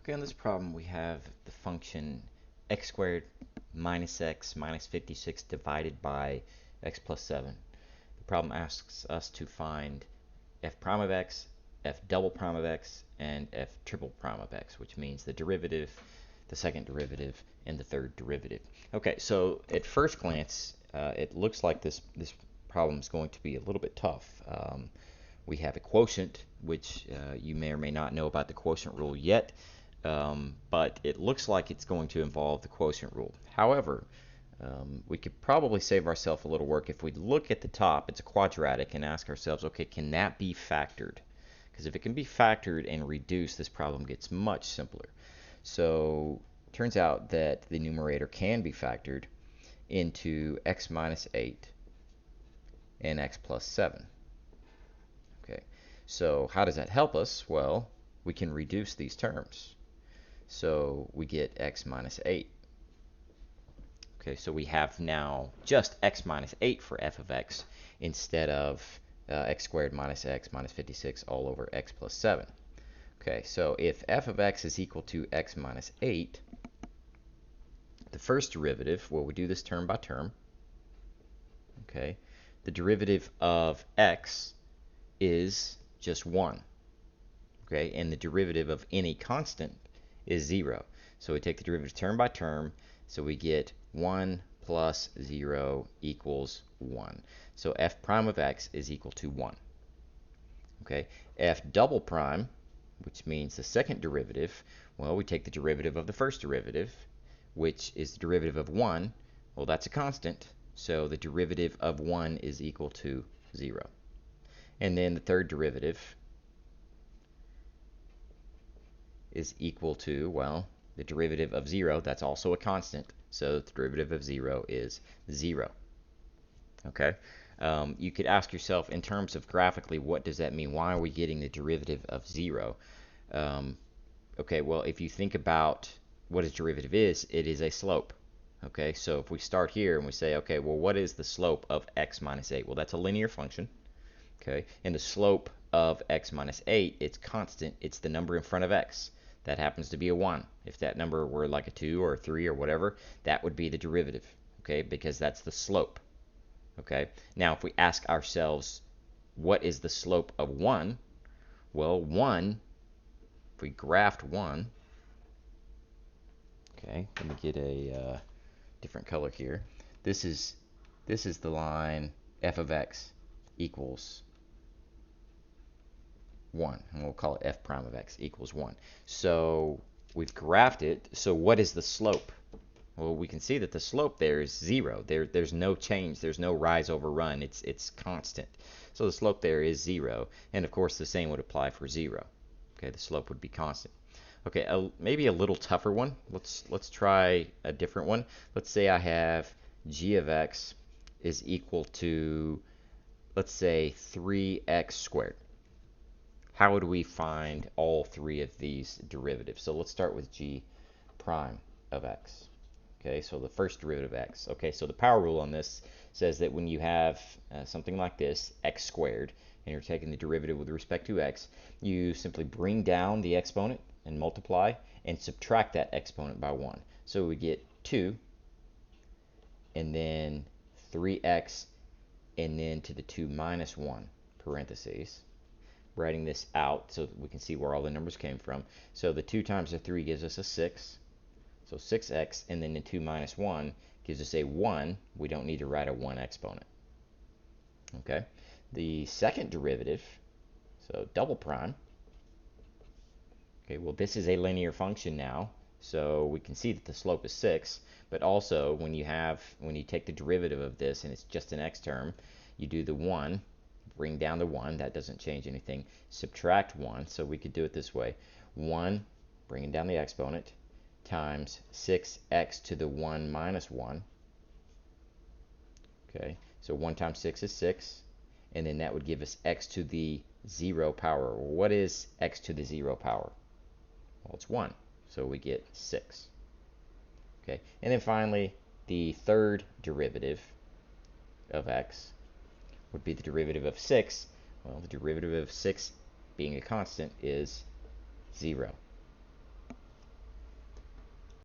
Okay, on this problem we have the function x squared minus x minus 56 divided by x plus 7. The problem asks us to find f prime of x, f double prime of x, and f triple prime of x, which means the derivative, the second derivative, and the third derivative. Okay, so at first glance, it looks like this problem is going to be a little bit tough. We have a quotient, which you may or may not know about the quotient rule yet, but it looks like it's going to involve the quotient rule. However, we could probably save ourselves a little work if we look at the top, it's a quadratic, and ask ourselves, okay, can that be factored? Because if it can be factored and reduced, this problem gets much simpler. So it turns out that the numerator can be factored into x minus 8 and x plus 7. Okay, so how does that help us? Well, we can reduce these terms. So we get x minus 8. Okay, so we have now just x minus 8 for f of x instead of x squared minus x minus 56 all over x plus 7. Okay, so if f of x is equal to x minus 8, the first derivative, well, we do this term by term. Okay, the derivative of x is just 1. Okay, and the derivative of any constant is 0. So we take the derivative term by term, so we get 1 plus 0 equals 1. So f prime of x is equal to 1. Okay, f double prime, which means the second derivative, well, we take the derivative of the first derivative, which is the derivative of 1. Well, that's a constant, so the derivative of 1 is equal to 0. And then the third derivative is equal to, well, the derivative of 0, that's also a constant, so the derivative of 0 is 0. Okay, you could ask yourself in terms of graphically, what does that mean? Why are we getting the derivative of 0? Okay, well, if you think about what a derivative is, it is a slope. Okay, so if we start here and we say, okay, well, what is the slope of x minus 8? Well, that's a linear function. Okay, and the slope of x minus 8, it's constant. It's the number in front of x. That happens to be a 1. If that number were like a 2 or a 3 or whatever, that would be the derivative, okay, because that's the slope. Okay, now if we ask ourselves, what is the slope of 1? Well, 1, if we graphed 1, okay, let me get a different color here. This is the line f of x equals 1, and we'll call it f prime of x equals 1. So we've graphed it. So what is the slope? Well, we can see that the slope there is 0. There's no change. There's no rise over run. It's constant. So the slope there is 0. And of course, the same would apply for 0. Okay, the slope would be constant. Okay, maybe a little tougher one. Let's try a different one. Let's say I have g of x is equal to, let's say, 3x squared. How would we find all three of these derivatives? So let's start with g prime of x. Okay, so the first derivative of x. Okay, so the power rule on this says that when you have something like this, x squared, and you're taking the derivative with respect to x, you simply bring down the exponent and multiply and subtract that exponent by 1. So we get 2, and then 3x, and then to the 2 minus 1, parentheses. Writing this out so we can see where all the numbers came from. So the 2 times the 3 gives us a 6. So 6x, and then the 2 minus 1 gives us a 1. We don't need to write a 1 exponent. Okay. The second derivative, so double prime. Okay, well, this is a linear function now, so we can see that the slope is 6. But also, when you take the derivative of this and it's just an x term, you do the 1. Bring down the 1, that doesn't change anything. Subtract 1, so we could do it this way. 1, bringing down the exponent, times 6x to the 1 minus 1. Okay, so 1 times 6 is 6, and then that would give us x to the 0 power. Well, what is x to the 0 power? Well, it's 1, so we get 6. Okay, and then finally, the third derivative of x would be the derivative of 6. Well, the derivative of 6 being a constant is 0.